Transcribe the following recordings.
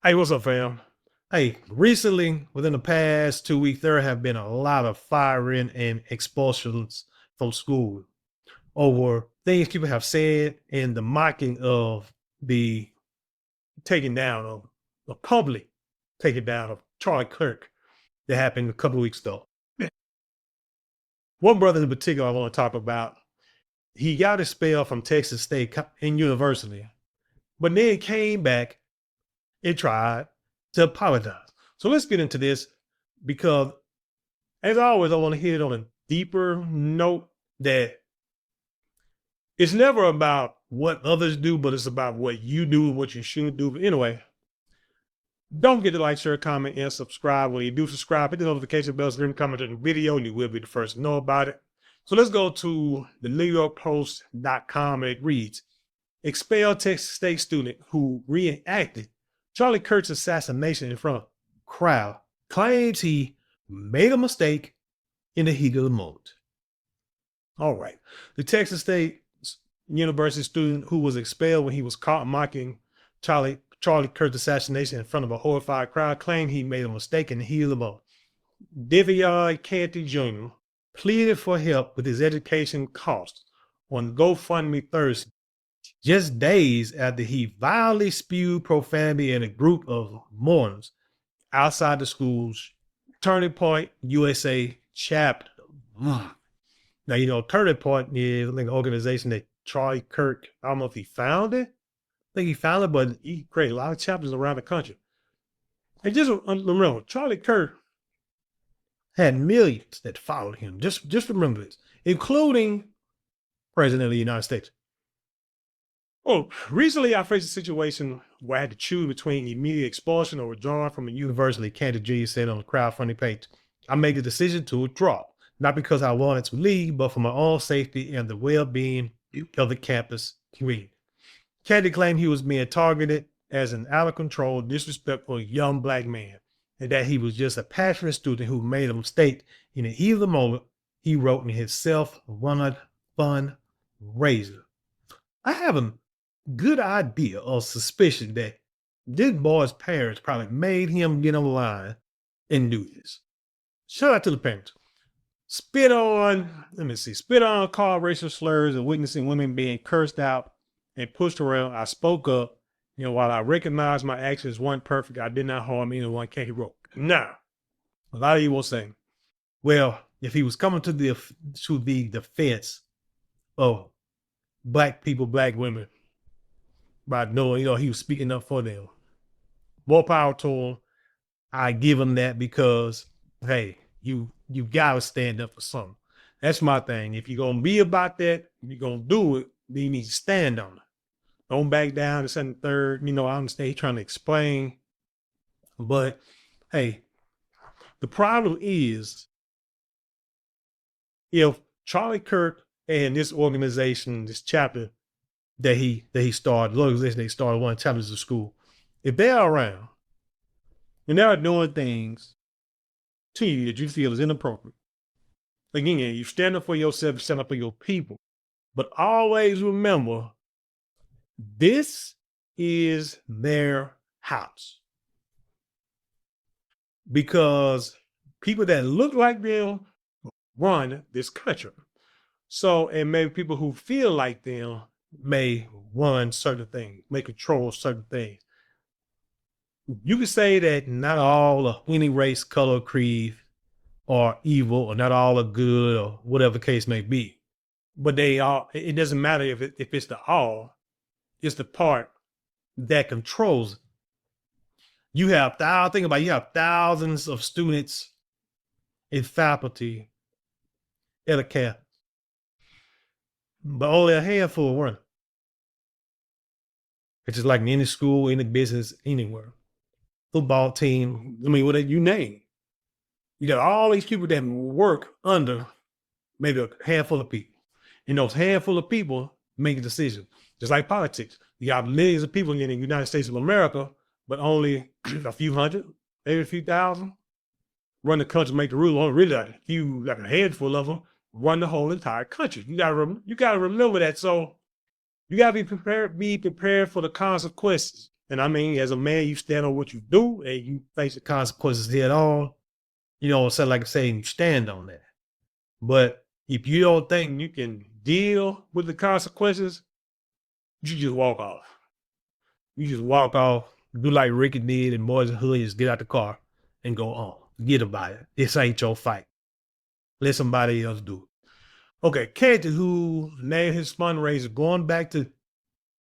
Hey, what's up, fam? Hey, recently, within the past 2 weeks, there have been a lot of firing and expulsions from school over things people have said and the mocking of the taking down of the public taking down of Charlie Kirk that happened a couple of weeks ago. One brother in particular I want to talk about, he got expelled from Texas State in University, but then came back and tried to apologize. So let's get into this because, as always, I want to hit it on a deeper note that it's never about what others do, but it's about what you do and what you should do. But anyway, don't forget to like, share, comment, and subscribe. When you do subscribe, hit the notification bell so you can comment on the video and you will be the first to know about it. So let's go to the NewYorkPost.com and it reads, expelled Texas State student who reenacted Charlie Kirk's assassination in front of a crowd claims he made a mistake in the heat of the moment. All right. The Texas State University student who was expelled when he was caught mocking Charlie Kirk's assassination in front of a horrified crowd claimed he made a mistake in the heat of the moment. Devion Canty Jr. pleaded for help with his education costs on GoFundMe Thursday, just days after he violently spewed profanity in a group of mourners outside the school's Turning Point USA chapter. Now, you know, Turning Point is like an organization that Charlie Kirk, I don't know if he founded. I think he founded, but he created a lot of chapters around the country. And just remember, Charlie Kirk had millions that followed him. Just remember this, including President of the United States. Oh, recently I faced a situation where I had to choose between immediate expulsion or withdrawal from a university, Candy G said on the crowdfunding page. I made the decision to withdraw, not because I wanted to leave, but for my own safety and the well-being of the campus community. Candy claimed he was being targeted as an out-of-control, disrespectful young black man, and that he was just a passionate student who made a mistake in the heat of the moment, he wrote in his self-run fundraiser. I have a good idea or suspicion that this boy's parents probably made him get online and do this. Shout out to the parents. Spit on, called racial slurs and witnessing women being cursed out and pushed around. I spoke up, while I recognized my actions weren't perfect, I did not harm anyone, he wrote. Now, a lot of you will say, well, if he was coming to the defense of black people, black women, by knowing, he was speaking up for them, more power to him. I give him that because, hey, you gotta stand up for something. That's my thing. If you're gonna be about that, you're gonna do it, then you need to stand on it. Don't back down to second, third. I understand he's trying to explain, but hey, the problem is if Charlie Kirk and this organization, this chapter that he started, the organization they started, one of the chapters of school, if they're around and they're doing things to you that you feel is inappropriate, again, you stand up for yourself, you stand up for your people, but always remember, this is their house. Because people that look like them run this country. So, and maybe people who feel like them may run certain things, may control certain things. You could say that not all of any race, color, creed are evil, or not all are good, or whatever the case may be. But they are, it doesn't matter if it's the all, it's the part that controls it. You have thousands of students and faculty at a campus, but only a handful run. It's just like in any school, any business, anywhere. Football team, whatever you name. You got all these people that work under maybe a handful of people. And those handful of people make a decision. Just like politics. You got millions of people in the United States of America, but only a few hundred, maybe a few thousand, run the country, make the rules. Only really like a handful of them run the whole entire country. You gotta remember that. So you gotta be prepared for the consequences. And I mean, as a man, you stand on what you do and you face the consequences head on. So like I say, you stand on that. But if you don't think you can deal with the consequences, you just walk off. You just walk off, do like Ricky did and Boys and Hood, just get out the car and go on. Forget about it. This ain't your fight. Let somebody else do it. Okay, Canty, who named his fundraiser going back to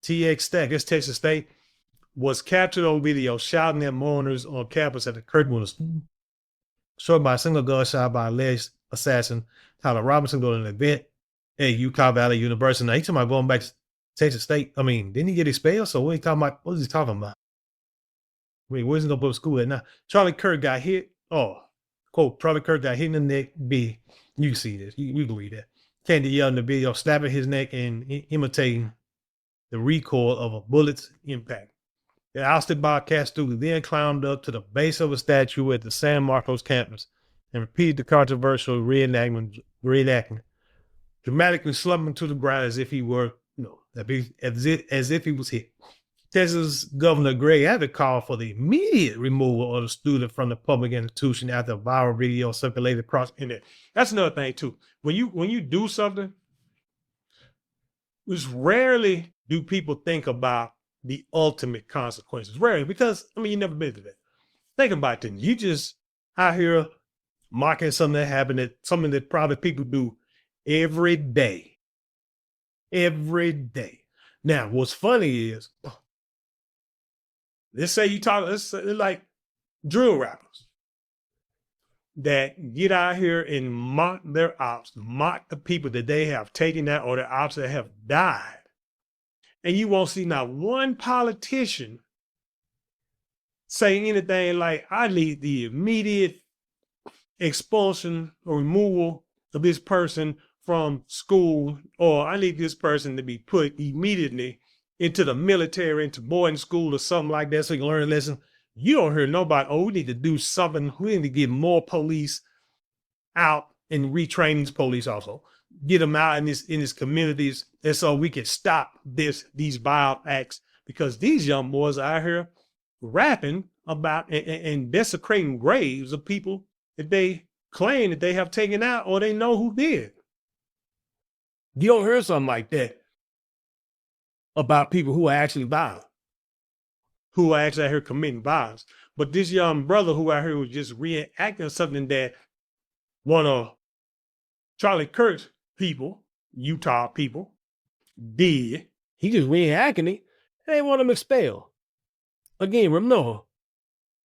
TX Stack, that's Texas State, was captured on video shouting at mourners on campus at the Kirk Middle School. Shot by a single gunshot by alleged assassin Tyler Robinson during an event at Utah Valley University. Now, he's talking about going back to Texas State. I mean, didn't he get expelled? So what is he talking about? What is he talking about? Wait, where's he going to go to school at now? Charlie Kirk got hit. Oh, quote, Charlie Kirk got hit in the neck. B. You can see this. You can read that. Candy yelled in the video, slapping his neck and imitating the recoil of a bullet's impact. The ousted Bobcat student then climbed up to the base of a statue at the San Marcos campus and repeated the controversial reenactment, dramatically slumping to the ground as if he were, as if he was hit. Texas Governor Greg Abbott called for the immediate removal of the student from the public institution after a viral video circulated across the internet. That's another thing too. When you do something, it's rarely do people think about the ultimate consequences. Rarely, because you never been to that. Think about it. You just out here mocking something that happened, something that probably people do every day. Every day. Now, what's funny is, let's say like drill rappers that get out here and mock their ops, mock the people that they have taken out or the ops that have died. And you won't see not one politician say anything like, I need the immediate expulsion or removal of this person from school, or I need this person to be put immediately into the military, into boarding school or something like that so you can learn a lesson. You don't hear nobody, we need to do something. We need to get more police out and retrain these police also. Get them out in these communities, and so we can stop these vile acts, because these young boys are out here rapping about and desecrating graves of people that they claim that they have taken out or they know who did. You don't hear something like that about people who are actually violent, who are actually out here committing violence. But this young brother who out here was just reenacting something that one of Charlie Kirk's people, Utah people, did. He just reenacting it. They want him expelled. Again, remember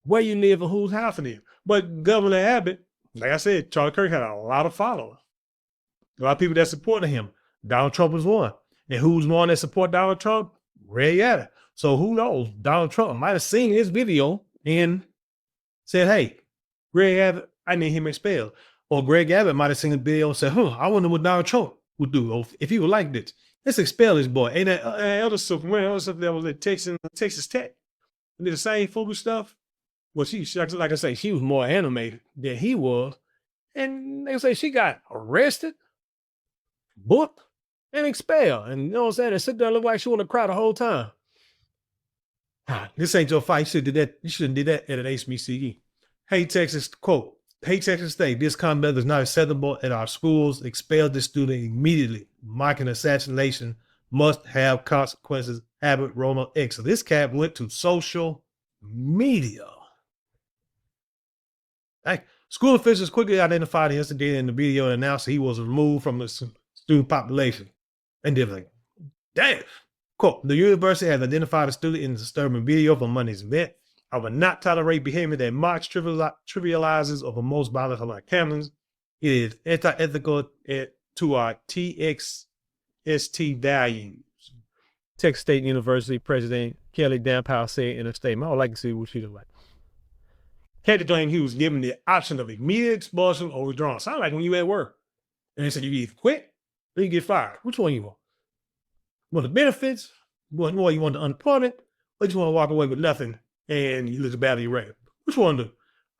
where you live and whose house it is. But Governor Abbott, like I said, Charlie Kirk had a lot of followers. A lot of people that supported him. Donald Trump was one. And who's one that support Donald Trump? Greg Abbott. So who knows? Donald Trump might have seen this video and said, hey, Greg Abbott, I need him expelled. Or Greg Abbott might have seen the video and said, I wonder what Donald Trump would do if he would like this. Let's expel this boy. Ain't that other stuff that was at Texas Tech? And did the same foolish stuff? Well, she, like I say, she was more animated than he was. And they say she got arrested, booked, and expelled. And you know what I'm saying? And sit there and look like she wanted to cry the whole time. This ain't your fight. You should have did that at an HBCE. Hey, Texas, quote, hey, Texas State, this conduct is not acceptable at our schools. Expel this student immediately. Mocking assassination must have consequences. Abbott Ronald X. So this cat went to social media. Hey, school officials quickly identified the instigator in the video and announced he was removed from the student population. And they're like, damn. Quote, the university has identified a student in the disturbing video from Monday's event. I will not tolerate behavior that mocks, trivializes, or promotes violence on our campus. It is anti-ethical to our TXST values. Texas State University President Kelly Dampow said in a statement. I would like to see what she looked like. Canty claimed he was given the option of immediate expulsion or withdrawal. Sound like when you at work. And they said you either quit or you get fired. Which one you want? You want the benefits? You want the unemployment? Or you just want to walk away with nothing and you lose a battle your record? Which one do?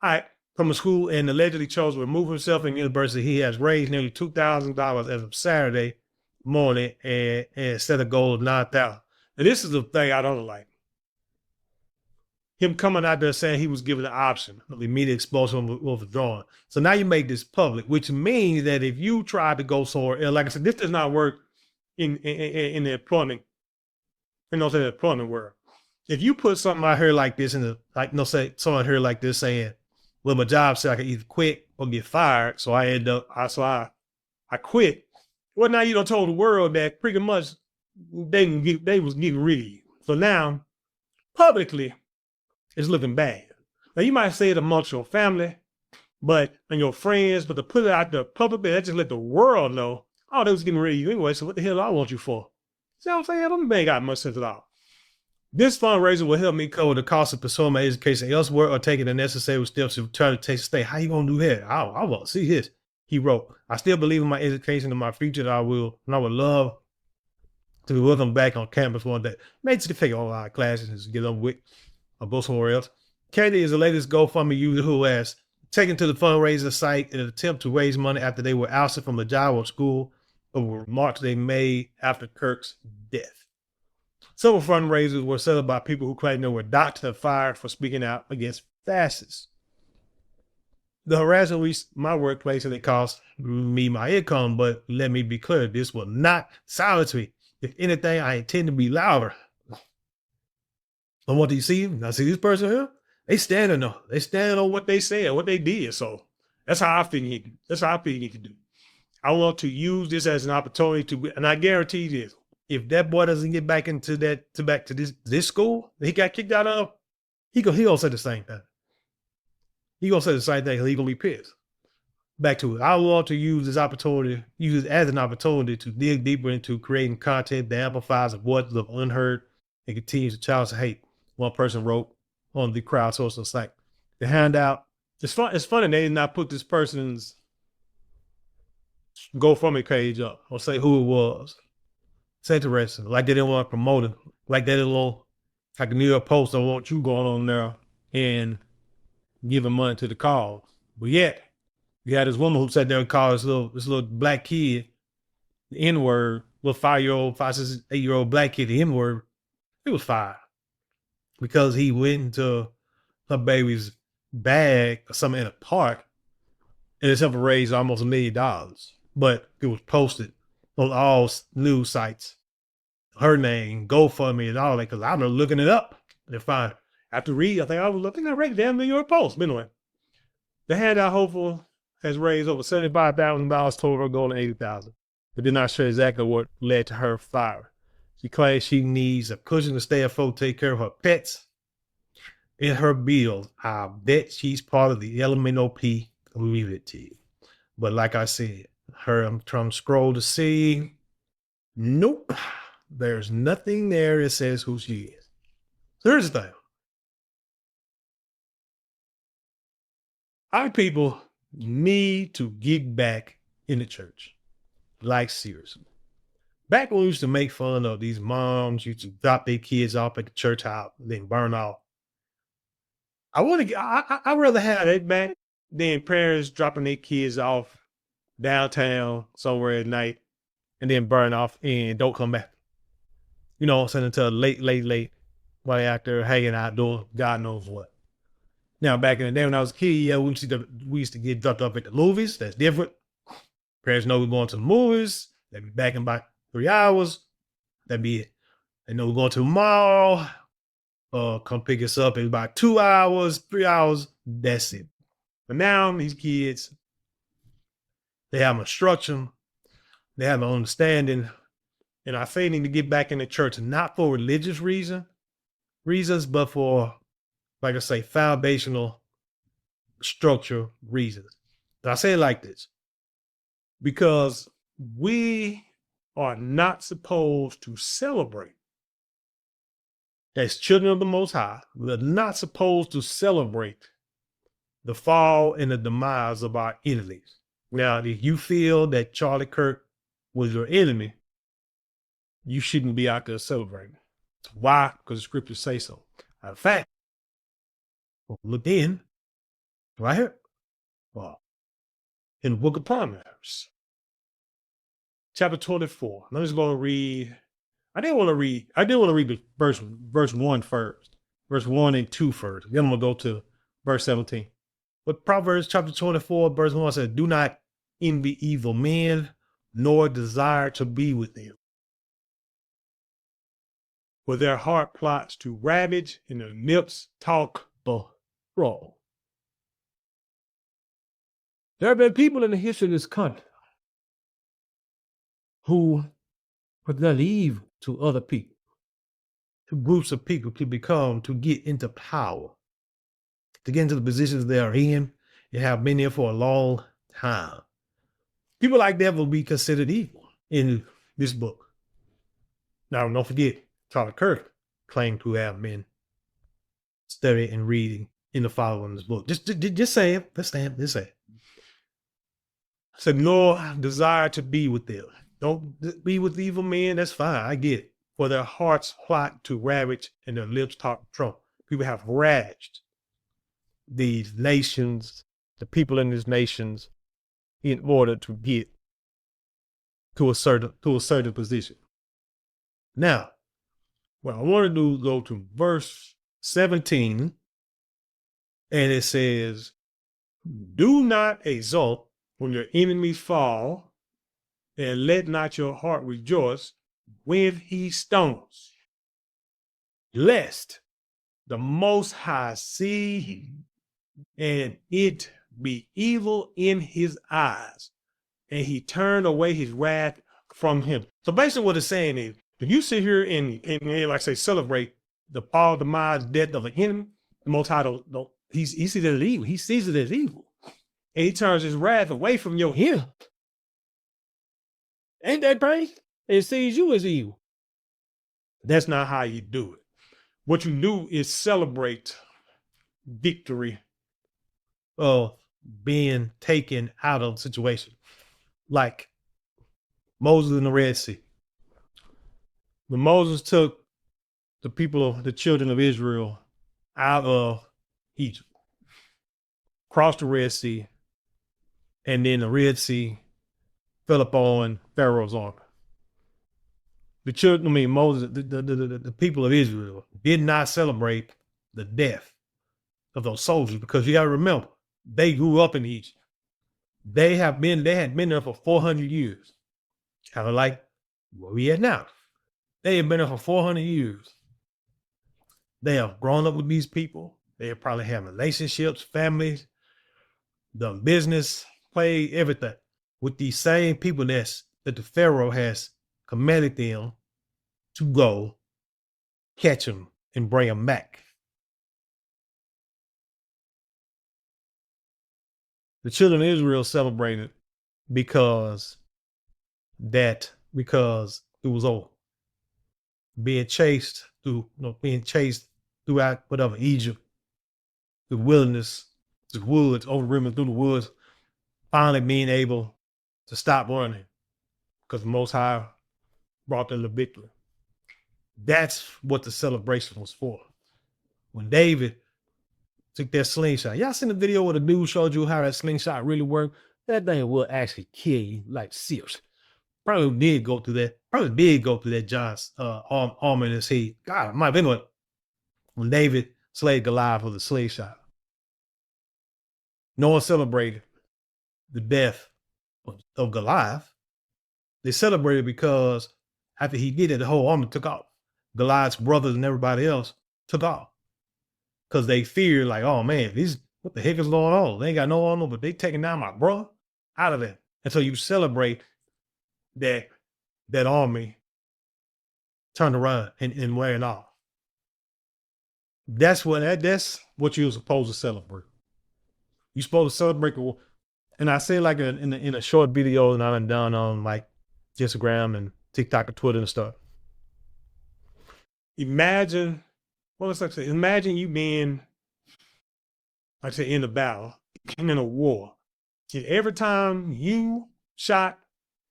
All right, from a school and allegedly chose to remove himself from university. He has raised nearly $2,000 as of Saturday morning and set a goal of $9,000. And this is the thing I don't like. him coming out there saying he was given the option of immediate expulsion or withdrawing. So now you make this public, which means that if you try to go somewhere, like I said, this does not work in the employment, the employment world. If you put something out here like this say someone here like this saying, well, my job said I could either quit or get fired. So I quit. Well, now you done told the world that pretty much they was getting rid of you. So now publicly it's looking bad. Now you might say it amongst your family, and your friends, but to put it out there publicly, that just let the world know, oh, they was getting rid of you anyway, so what the hell do I want you for? See what I'm saying? Them ain't got much sense at all. This fundraiser will help me cover the cost of pursuing my education elsewhere or taking the necessary steps to return to Texas State. How you gonna do that? I want to see this. He wrote, I still believe in my education and my future that I would love to be welcomed back on campus one day. Maybe to take all our classes and get on with or go somewhere else. Katie is the latest GoFundMe user who has taken to the fundraiser site in an attempt to raise money after they were ousted from the job or school over remarks they made after Kirk's death. Several fundraisers were set up by people who claimed they were docked and fired for speaking out against fascists. The harassment reached my workplace and it cost me my income, but let me be clear, this will not silence me. If anything, I intend to be louder. And what do you see? Now see this person here? They standing on what they said, what they did. So that's how I feel you need to do. I want to use this as an opportunity and I guarantee this. If that boy doesn't get back into back to this school that he got kicked out of, he gonna say the same thing. He gonna say the same thing. He gonna be pissed. Back to it. I want to use it as an opportunity to dig deeper into creating content that amplifies the voices of unheard and continues to challenge hate. One person wrote on the crowdsourcing site. The handout. It's funny they did not put this person's GoFundMe page up or say who it was. It's interesting. Like they didn't want to promote it. Like they didn't want, like the New York Post don't want you going on there and giving money to the cause. But yet, you had this woman who sat there and called this little black kid the N-word, little 5, 6, 8-year-old black kid the N-word. It was fired because he went into her baby's bag or something in a park and it's helped raise almost $1 million. But it was posted on all news sites, her name, GoFundMe, and all that. Because I've been looking it up and find after read. I think I read the damn New York Post. But anyway, the handout hopeful has raised over $75,000 toward her goal of $80,000, but did not share exactly what led to her fire. She claims she needs a cushion to stay afloat, take care of her pets and her bills. I bet she's part of the LMNOP community. But like I said, I'm trying to scroll to see. Nope. There's nothing there that says who she is. So here's the thing. Our people need to get back in the church. Like seriously. Back when we used to make fun of these moms used to drop their kids off at the church house and then burn off. I'd rather have that back than parents dropping their kids off downtown somewhere at night and then burn off and don't come back. You know, send until late while they're out there hanging out doing God knows what. Now, back in the day when I was a kid, yeah, we used to get dropped off at the movies. That's different. Parents know we're going to the movies. They'd be back in about 3 hours. That'd be it. They know we're going to the mall. Come pick us up in about 2 hours, 3 hours. That's it. But now these kids, they have instruction, they have an understanding, and I say they need to get back in the church, not for religious reasons, but for, like I say, foundational structure reasons. And I say it like this, because we are not supposed to celebrate. As children of the Most High, we're not supposed to celebrate the fall and the demise of our enemies. Now, if you feel that Charlie Kirk was your enemy, you shouldn't be out there celebrating. Why? Because the scriptures say so. In fact, look in, right here, in the book of Proverbs, chapter 24. I'm just going to read. I did want to read the verse 1 first. verse 1 and 2 first. Then I'm going to go to verse 17. But Proverbs chapter 24, verse 1 says, do not envy evil men, nor desire to be with them. For their heart plots to ravage, and their lips talk wrong. There have been people in the history of this country who put their evil to other people, to groups of people to get into power, to get into the positions they are in and have been there for a long time. People like that will be considered evil in this book. Now, don't forget, Charlie Kirk claimed to have been studying and reading in the following this book. Just say it. Just say it. Said, nor desire to be with them. Don't be with evil men. That's fine. I get it. For their hearts plot to ravage and their lips talk trump. People have ravaged these nations, the people in these nations, in order to get to a certain position. Now, what I want to do is go to verse 17, and it says, do not exult when your enemies fall, and let not your heart rejoice when he stumbles, lest the Most High see and it be evil in his eyes, and he turn away his wrath from him. So basically what it's saying is, if you sit here and like I say, celebrate the fall, demise, death of an enemy, the Most High he sees it as evil. He sees it as evil. And he turns his wrath away from your him. Ain't that crazy? It sees you as evil. That's not how you do it. What you do is celebrate victory of being taken out of the situation. Like Moses in the Red Sea. When Moses took the children of Israel out of Egypt, crossed the Red Sea, and then the Red Sea fell upon Pharaoh's army. The people of Israel did not celebrate the death of those soldiers, because you got to remember, they grew up in Egypt. They had been there for 400 years. Kind of like where we at now. They have been there for 400 years. They have grown up with these people. They have probably had relationships, families, done business, played everything with these same people that the Pharaoh has commanded them to go catch them and bring them back. The children of Israel celebrated because it was over. Being chased throughout whatever, Egypt, the wilderness, the woods, over rimming through the woods, finally being able to stop running because the Most High brought them the victory. That's what the celebration was for. When David took that slingshot, y'all seen the video where the dude showed you how that slingshot really worked? That thing will actually kill you like serious. Probably did go through that John's arm in his head. God, my anyway, when David slayed Goliath with a slingshot, no one celebrated the death of Goliath. They celebrated because after he did it, the whole army took off. Goliath's brothers and everybody else took off because they feared, like, oh man, what the heck is going on? They ain't got no armor, but they taking down my brother out of there. And so you celebrate that army turned around and wearing off. That's what you're supposed to celebrate. You're supposed to celebrate and I say like in a short video that I've done on like Instagram and TikTok and Twitter and stuff. Imagine you being, like I say, in a battle and in a war. Every time you shot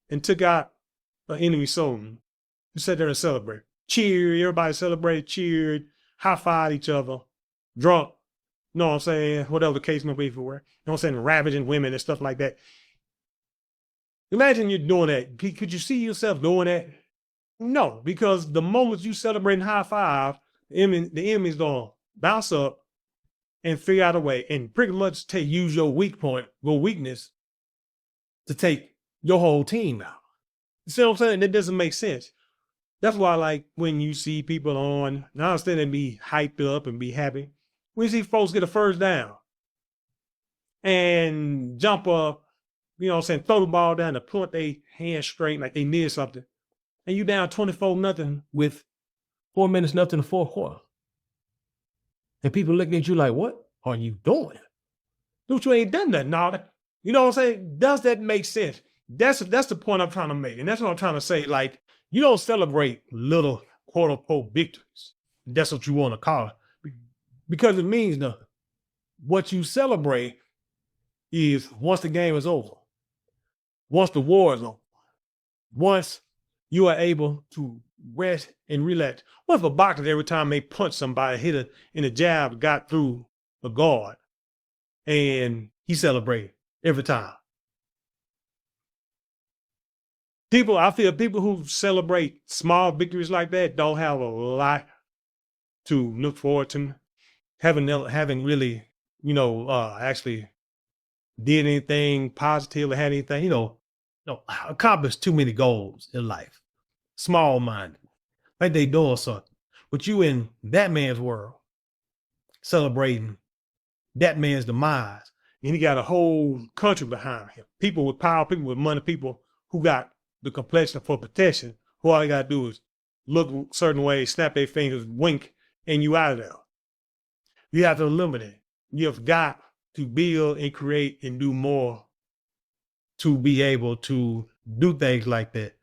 and took out an enemy soldier, you sat there and celebrate. Cheered, everybody celebrated, cheered, high-fived each other, drunk, you know what I'm saying? Whatever the case may be for where, you know what I'm saying, ravaging women and stuff like that. Imagine you're doing that. Could you see yourself doing that? No, because the moment you celebrate and high-five, the enemy's gonna bounce up and figure out a way and pretty much use your weakness to take your whole team out. You see what I'm saying? That doesn't make sense. That's why, like, when you see people on, I understand they be hyped up and be happy. When you see folks get a first down and jump up, you know what I'm saying, throw the ball down to put their hand straight like they near something, and you down 24-0 with 4 minutes left in the fourth quarter. And people looking at you like, what are you doing? Dude, you ain't done nothing. All that. You know what I'm saying? Does that make sense? That's the point I'm trying to make. And that's what I'm trying to say. Like, you don't celebrate little quote unquote victories. That's what you want to call it. Because it means nothing. What you celebrate is once the game is over, once the war is over, once you are able to rest and relax. What if a boxer, every time they punch somebody, hit it in a jab, got through a guard, and he celebrated every time? I feel people who celebrate small victories like that don't have a lot to look forward to. Having really, actually did anything positive or had anything, accomplished too many goals in life. Small-minded, like they doing something. But you in that man's world, celebrating that man's demise, and he got a whole country behind him. People with power, people with money, people who got the complexion for protection, who all they got to do is look a certain way, snap their fingers, wink, and you out of there. You have to eliminate. You've got to build and create and do more to be able to do things like that.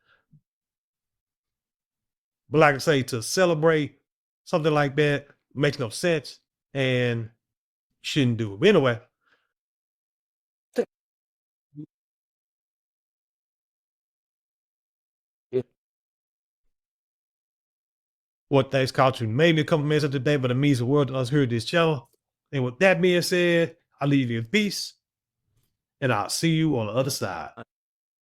But like I say, to celebrate something like that makes no sense and shouldn't do it. But anyway, what things caught you maybe a couple minutes of the day, but it means the world to us here at this channel. And with that being said, I leave you in peace, and I'll see you on the other side.